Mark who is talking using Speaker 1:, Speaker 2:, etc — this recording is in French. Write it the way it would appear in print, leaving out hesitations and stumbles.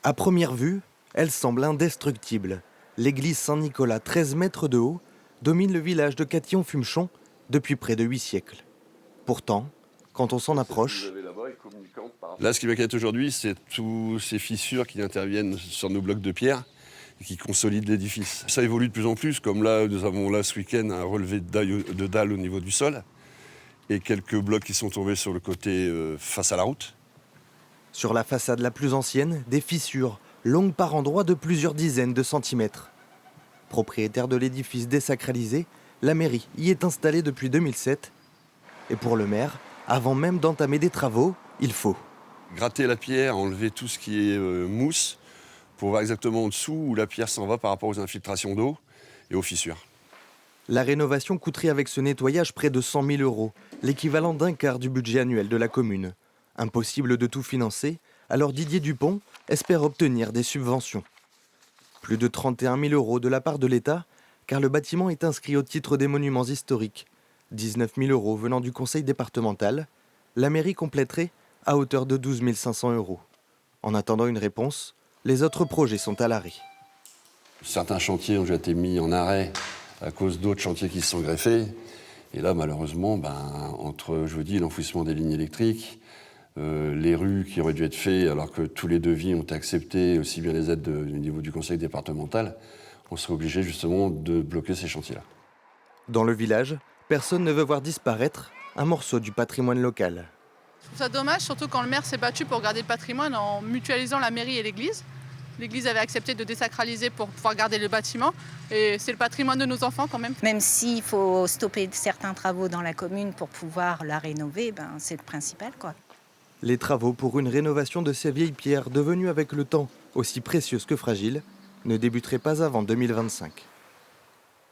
Speaker 1: À première vue, elle semble indestructible. L'église Saint-Nicolas, 13 mètres de haut, domine le village de Catillon-Fumechon depuis près de 8 siècles. Pourtant, quand on s'en approche...
Speaker 2: Là, ce qui m'inquiète aujourd'hui, c'est tous ces fissures qui interviennent sur nos blocs de pierre et qui consolident l'édifice. Ça évolue de plus en plus, comme là, nous avons là ce week-end un relevé de dalles au niveau du sol et quelques blocs qui sont tombés sur le côté face à la route.
Speaker 1: Sur la façade la plus ancienne, des fissures, longues par endroits de plusieurs dizaines de centimètres. Propriétaire de l'édifice désacralisé, la mairie y est installée depuis 2007. Et pour le maire, avant même d'entamer des travaux, il faut
Speaker 2: gratter la pierre, enlever tout ce qui est mousse, pour voir exactement en dessous où la pierre s'en va par rapport aux infiltrations d'eau et aux fissures.
Speaker 1: La rénovation coûterait avec ce nettoyage près de 100 000 €, l'équivalent d'un quart du budget annuel de la commune. Impossible de tout financer, alors Didier Dupont espère obtenir des subventions. Plus de 31 000 € de la part de l'État, car le bâtiment est inscrit au titre des monuments historiques. 19 000 € venant du conseil départemental, la mairie compléterait à hauteur de 12 500 €. En attendant une réponse, les autres projets sont à l'arrêt.
Speaker 2: Certains chantiers ont déjà été mis en arrêt à cause d'autres chantiers qui se sont greffés. Et là, malheureusement, entre, je vous dis, l'enfouissement des lignes électriques, les rues qui auraient dû être faites alors que tous les devis ont été acceptés, aussi bien les aides au niveau du conseil départemental, on serait obligé justement de bloquer ces chantiers-là.
Speaker 1: Dans le village, personne ne veut voir disparaître un morceau du patrimoine local.
Speaker 3: Je trouve ça dommage, surtout quand le maire s'est battu pour garder le patrimoine en mutualisant la mairie et l'église. L'église avait accepté de désacraliser pour pouvoir garder le bâtiment. Et c'est le patrimoine de nos enfants quand même.
Speaker 4: Même s'il faut stopper certains travaux dans la commune pour pouvoir la rénover, c'est le principal, quoi.
Speaker 1: Les travaux pour une rénovation de ces vieilles pierres devenues avec le temps aussi précieuses que fragiles ne débuteraient pas avant 2025.